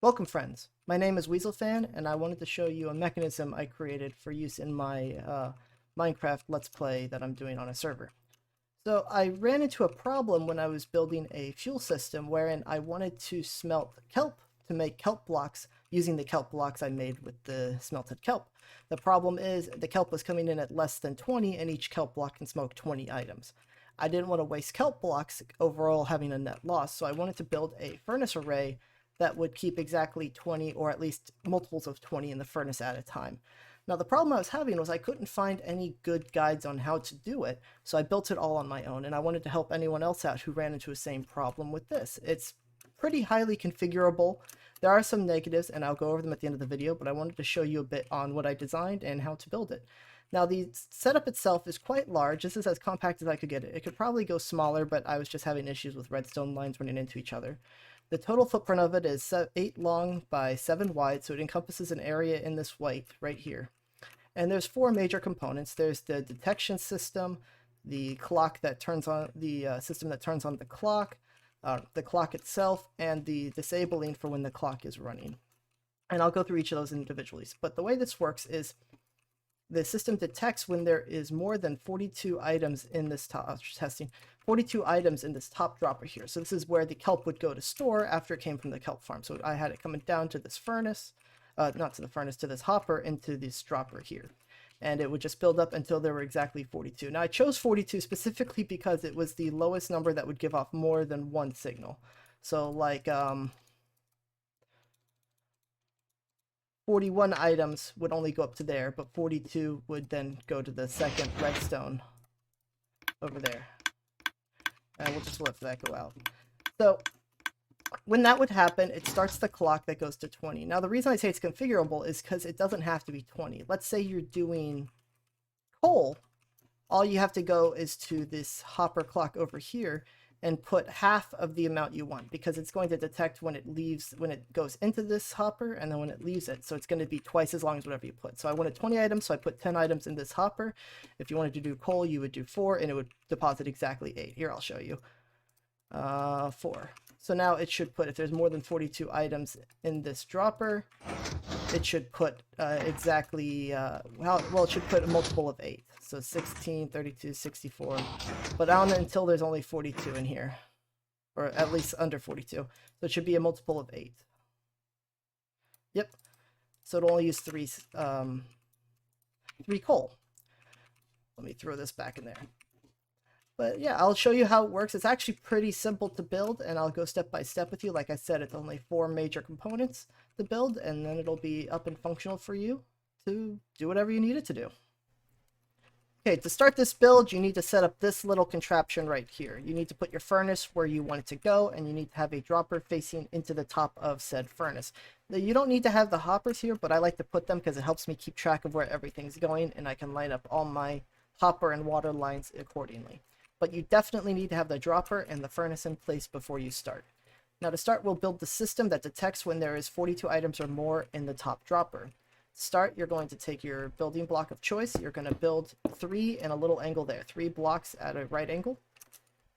Welcome friends, my name is WeaselFan and I wanted to show you a mechanism I created for use in my Minecraft Let's Play that I'm doing on a server. So I ran into a problem when I was building a fuel system wherein I wanted to smelt kelp to make kelp blocks using the kelp blocks I made with the smelted kelp. The problem is the kelp was coming in at less than 20 and each kelp block can smoke 20 items. I didn't want to waste kelp blocks overall having a net loss, so I wanted to build a furnace array that would keep exactly 20 or at least multiples of 20 in the furnace at a time. Now the problem I was having was I couldn't find any good guides on how to do it, so I built it all on my own, and I wanted to help anyone else out who ran into the same problem with this. It's pretty highly configurable. There are some negatives, and I'll go over them at the end of the video, but I wanted to show you a bit on what I designed and how to build it. Now the setup itself is quite large. This is as compact as I could get it. It could probably go smaller, but I was just having issues with redstone lines running into each other. The total footprint of it is 8 long by 7 wide, so it encompasses an area in this white right here. And there's 4 major components. There's the detection system, the clock that turns on, the system that turns on the clock itself, and the disabling for when the clock is running. And I'll go through each of those individually. But the way this works is the system detects when there is more than 42 items in this top, 42 items in this top dropper here. So this is where the kelp would go to store after it came from the kelp farm. So I had it coming down to this furnace, not to the furnace, to this hopper, into this dropper here. And it would just build up until there were exactly 42. Now I chose 42 specifically because it was the lowest number that would give off more than one signal. So like 41 items would only go up to there, but 42 would then go to the second redstone over there. And we'll just let that go out. So when that would happen, it starts the clock that goes to 20. Now the reason I say it's configurable is because it doesn't have to be 20. Let's say you're doing coal. All you have to go is to this hopper clock over here and put half of the amount you want, because it's going to detect when it leaves, when it goes into this hopper, and then when it leaves it. So it's going to be twice as long as whatever you put. So I wanted 20 items, so I put 10 items in this hopper. If you wanted to do coal, you would do 4, and it would deposit exactly 8. Here, I'll show you. 4. So now it should put, if there's more than 42 items in this dropper, it should put exactly, well, it should put a multiple of 8. So 16, 32, 64, but on until there's only 42 in here, or at least under 42. So it should be a multiple of 8. Yep. So it'll only use 3 coal. Let me throw this back in there. But yeah, I'll show you how it works. It's actually pretty simple to build, and I'll go step by step with you. Like I said, it's only 4 major components to build, and then it'll be up and functional for you to do whatever you need it to do. Okay, to start this build, you need to set up this little contraption right here. You need to put your furnace where you want it to go, and you need to have a dropper facing into the top of said furnace. Now, you don't need to have the hoppers here, but I like to put them because it helps me keep track of where everything's going, and I can line up all my hopper and water lines accordingly. But you definitely need to have the dropper and the furnace in place before you start. Now to start, we'll build the system that detects when there is 42 items or more in the top dropper. To start, you're going to take your building block of choice. You're going to build 3 in a little angle there, 3 blocks at a right angle.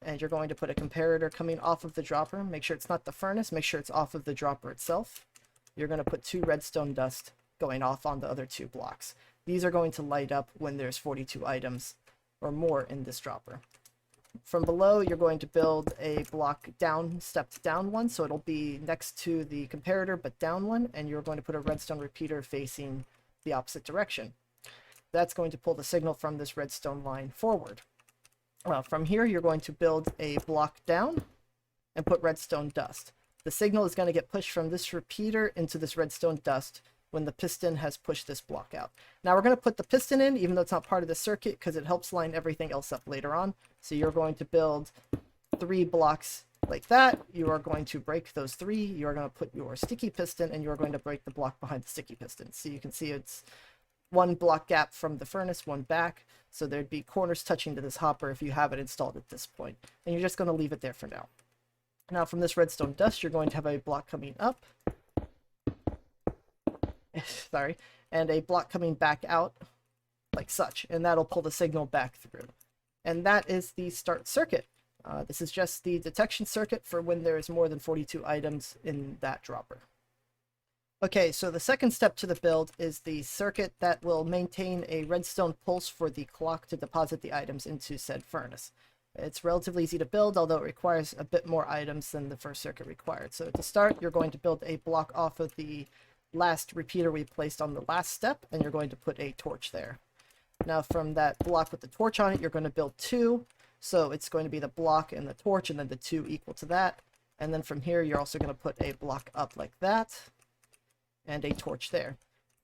And you're going to put a comparator coming off of the dropper. Make sure it's not the furnace, make sure it's off of the dropper itself. You're going to put 2 redstone dust going off on the other 2 blocks. These are going to light up when there's 42 items or more in this dropper. From below, you're going to build a block down, stepped down one, so it'll be next to the comparator, but down one, and you're going to put a redstone repeater facing the opposite direction. That's going to pull the signal from this redstone line forward. From here, you're going to build a block down and put redstone dust. The signal is going to get pushed from this repeater into this redstone dust when the piston has pushed this block out. Now we're going to put the piston in, even though it's not part of the circuit, because it helps line everything else up later on. So you're going to build 3 blocks like that. You are going to break those 3. You are going to put your sticky piston, and you are going to break the block behind the sticky piston. So you can see it's 1 block gap from the furnace, 1 back. So there'd be corners touching to this hopper if you have it installed at this point. And you're just going to leave it there for now. Now from this redstone dust, you're going to have a block coming up. Sorry, and a block coming back out like such, and that'll pull the signal back through. And that is the start circuit. This is just the detection circuit for when there is more than 42 items in that dropper. Okay, so the second step to the build is the circuit that will maintain a redstone pulse for the clock to deposit the items into said furnace. It's relatively easy to build, although it requires a bit more items than the first circuit required. So to start, you're going to build a block off of the last repeater we placed on the last step, and you're going to put a torch there. Now from that block with the torch on it, you're going to build two. So it's going to be the block and the torch, and then the two equal to that. And then from here, you're also going to put a block up like that, and a torch there.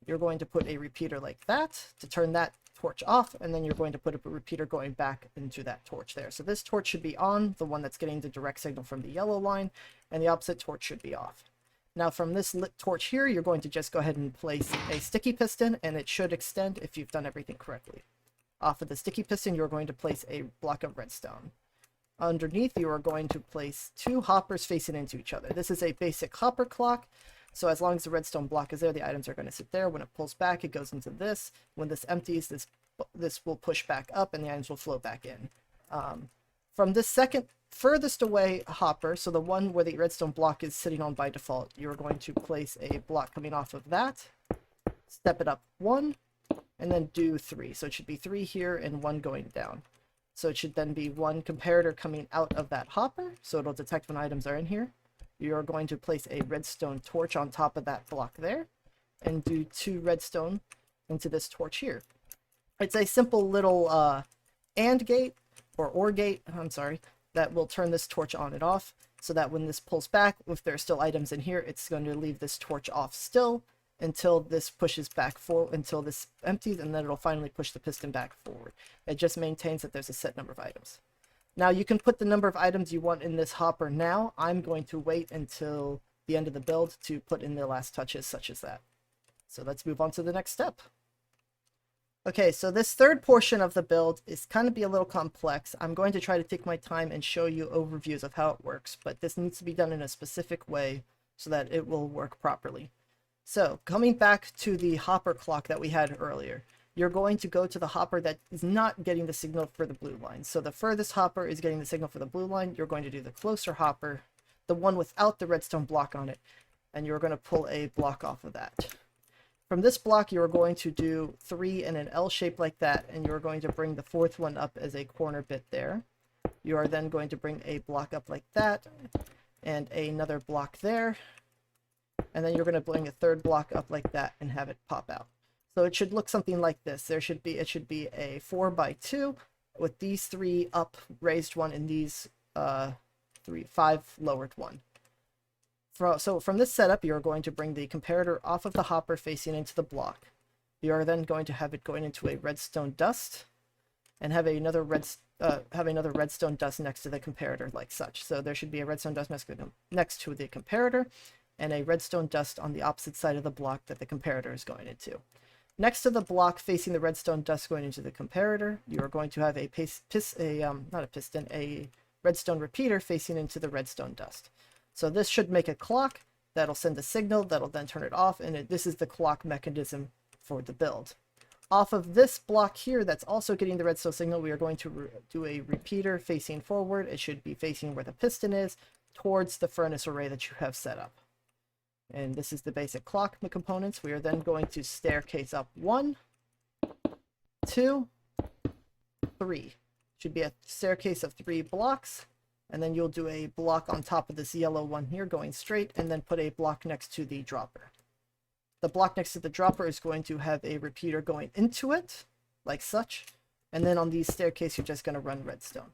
You're going to put a repeater like that to turn that torch off, and then you're going to put a repeater going back into that torch there. So this torch should be on, the one that's getting the direct signal from the yellow line, and the opposite torch should be off. Now from this lit torch here, you're going to just go ahead and place a sticky piston, and it should extend if you've done everything correctly. Off of the sticky piston, you're going to place a block of redstone. Underneath, you are going to place two hoppers facing into each other. This is a basic hopper clock. So as long as the redstone block is there, the items are going to sit there. When it pulls back, it goes into this. When this empties, this will push back up, and the items will flow back in. From this second furthest away hopper, so the one where the redstone block is sitting on by default, you're going to place a block coming off of that, step it up one, and then do three. So it should be three here and one going down. So it should then be one comparator coming out of that hopper, so it'll detect when items are in here. You're going to place a redstone torch on top of that block there, and do two redstone into this torch here. It's a simple little AND gate, or OR gate, I'm sorry, that will turn this torch on and off, so that when this pulls back, if there are still items in here, it's going to leave this torch off still until this pushes back forward, until this empties, and then it'll finally push the piston back forward. It just maintains that there's a set number of items. Now you can put the number of items you want in this hopper now. I'm going to wait until the end of the build to put in the last touches such as that. So let's move on to the next step. Okay, so this third portion of the build is kind of be a little complex. I'm going to try to take my time and show you overviews of how it works, but this needs to be done in a specific way so that it will work properly. So coming back to the hopper clock that we had earlier, you're going to go to the hopper that is not getting the signal for the blue line. So the furthest hopper is getting the signal for the blue line. You're going to do the closer hopper, the one without the redstone block on it, and you're going to pull a block off of that. From this block, you're going to do three in an L shape like that, and you're going to bring the fourth one up as a corner bit there. You are then going to bring a block up like that, and another block there, and then you're going to bring a third block up like that and have it pop out. So it should look something like this. It should be a 4x2 with these three up raised one and these five lowered one. So from this setup, you're going to bring the comparator off of the hopper facing into the block. You are then going to have it going into a redstone dust and have another redstone dust next to the comparator like such. So there should be a redstone dust next to the comparator and a redstone dust on the opposite side of the block that the comparator is going into. Next to the block facing the redstone dust going into the comparator, you are going to have a redstone repeater facing into the redstone dust. So this should make a clock that'll send a signal that'll then turn it off, and this is the clock mechanism for the build. Off of this block here that's also getting the redstone signal, we are going to do a repeater facing forward. It should be facing where the piston is, towards the furnace array that you have set up. And this is the basic clock components. We are then going to staircase up 1, 2, 3. Should be a staircase of 3 blocks. And then you'll do a block on top of this yellow one here going straight, and then put a block next to the dropper. The block next to the dropper is going to have a repeater going into it, like such. And then on these staircase, you're just going to run redstone.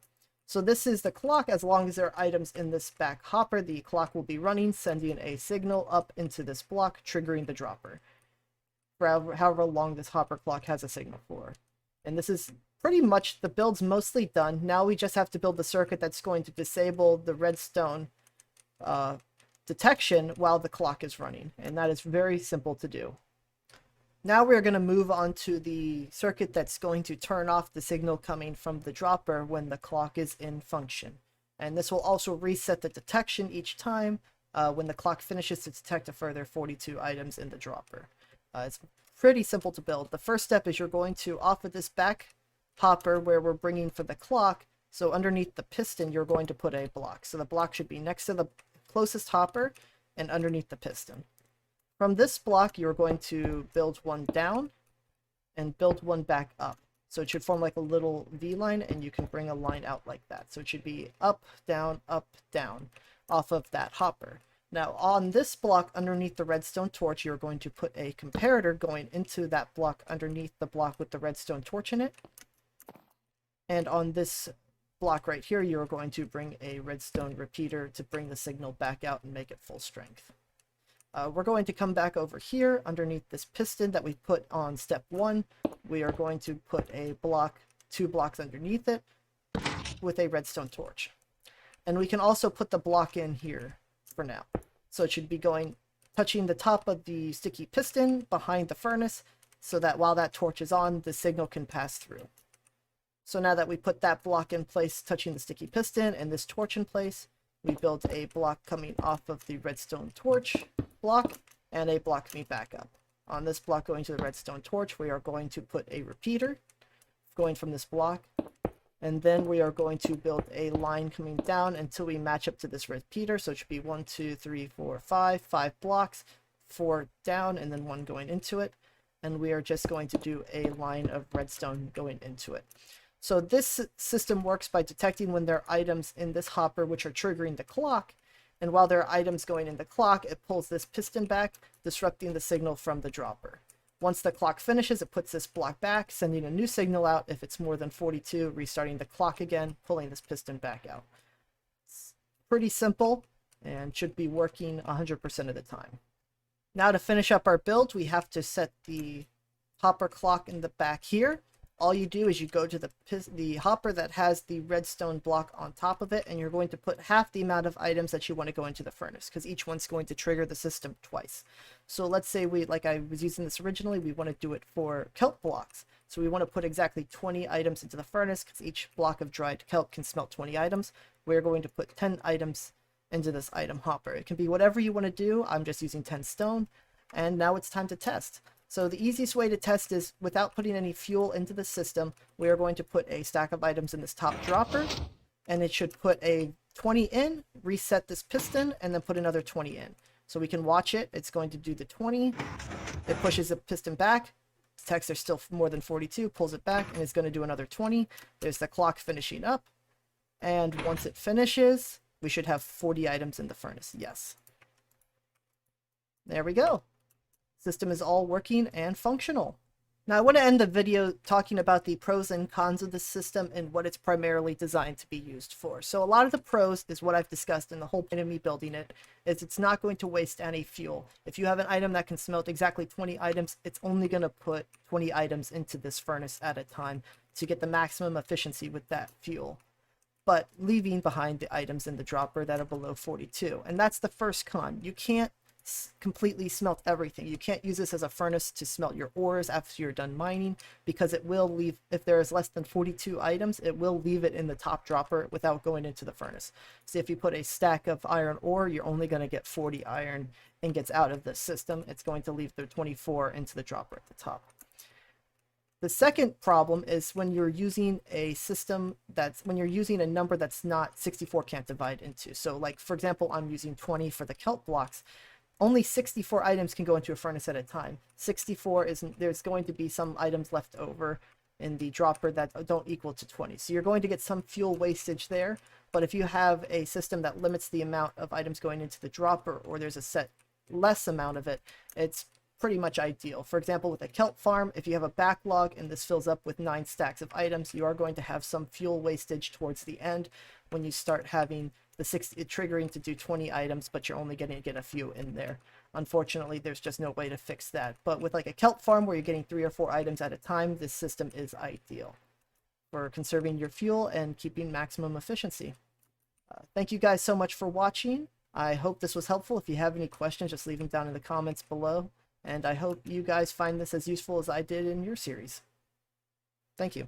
So this is the clock. As long as there are items in this back hopper, the clock will be running, sending a signal up into this block, triggering the dropper. For however long this hopper clock has a signal for. And this is pretty much, the build's mostly done. Now we just have to build the circuit that's going to disable the redstone detection while the clock is running. And that is very simple to do. Now we're going to move on to the circuit that's going to turn off the signal coming from the dropper when the clock is in function. And this will also reset the detection each time when the clock finishes to detect a further 42 items in the dropper. It's pretty simple to build. The first step is you're going to, off of this back hopper where we're bringing for the clock, so underneath the piston, you're going to put a block. So the block should be next to the closest hopper and underneath the piston. From this block, you're going to build one down and build one back up. So it should form like a little V line, and you can bring a line out like that. So it should be up, down, off of that hopper. Now on this block underneath the redstone torch, you're going to put a comparator going into that block underneath the block with the redstone torch in it. And on this block right here, you're going to bring a redstone repeater to bring the signal back out and make it full strength. We're going to come back over here underneath this piston that we put on step 1. We are going to put a block, 2 blocks underneath it with a redstone torch. And we can also put the block in here for now. So it should be touching the top of the sticky piston behind the furnace so that while that torch is on, the signal can pass through. So now that we put that block in place touching the sticky piston and this torch in place, we build a block coming off of the redstone torch block and a block coming back up. On this block going to the redstone torch, we are going to put a repeater going from this block, and then we are going to build a line coming down until we match up to this repeater. So it should be 1, 2, 3, 4, 5 blocks, 4 down and then 1 going into it. And we are just going to do a line of redstone going into it. So this system works by detecting when there are items in this hopper which are triggering the clock, and while there are items going in the clock, it pulls this piston back, disrupting the signal from the dropper. Once the clock finishes, it puts this block back, sending a new signal out if it's more than 42, restarting the clock again, pulling this piston back out. It's pretty simple and should be working 100% of the time. Now to finish up our build, we have to set the hopper clock in the back here. All you do is you go to the hopper that has the redstone block on top of it, and you're going to put half the amount of items that you want to go into the furnace, because each one's going to trigger the system twice. So let's say like I was using this originally, we want to do it for kelp blocks. So we want to put exactly 20 items into the furnace, because each block of dried kelp can smelt 20 items. We're going to put 10 items into this item hopper. It can be whatever you want to do. I'm just using 10 stone, and now it's time to test. So the easiest way to test is without putting any fuel into the system. We are going to put a stack of items in this top dropper, and it should put a 20 in, reset this piston, and then put another 20 in. So we can watch it. It's going to do the 20. It pushes the piston back, detects there's still more than 42, pulls it back, and it's going to do another 20. There's the clock finishing up. And once it finishes, we should have 40 items in the furnace. Yes. There we go. System is all working and functional. Now I want to end the video talking about the pros and cons of the system and what it's primarily designed to be used for. So a lot of the pros is what I've discussed, and the whole point of me building it is it's not going to waste any fuel. If you have an item that can smelt exactly 20 items, it's only going to put 20 items into this furnace at a time to get the maximum efficiency with that fuel, but leaving behind the items in the dropper that are below 42. And that's the first con. You can't completely smelt everything. You can't use this as a furnace to smelt your ores after you're done mining, because it will leave, if there is less than 42 items, it will leave it in the top dropper without going into the furnace. So if you put a stack of iron ore, you're only going to get 40 iron and gets out of the system. It's going to leave the 24 into the dropper at the top. The second problem is when you're using a system when you're using a number that's not 64 can't divide into. So like, for example, I'm using 20 for the kelp blocks. Only 64 items can go into a furnace at a time. 64 isn't, there's going to be some items left over in the dropper that don't equal to 20. So you're going to get some fuel wastage there. But if you have a system that limits the amount of items going into the dropper, or there's a set less amount of it, it's pretty much ideal. For example, with a kelp farm, if you have a backlog and this fills up with 9 stacks of items, you are going to have some fuel wastage towards the end when you start having the triggering to do 20 items, but you're only going to get a few in there. Unfortunately, there's just no way to fix that. But with like a kelp farm where you're getting 3 or 4 items at a time, this system is ideal for conserving your fuel and keeping maximum efficiency. Thank you guys so much for watching. I hope this was helpful. If you have any questions, just leave them down in the comments below. And I hope you guys find this as useful as I did in your series. Thank you.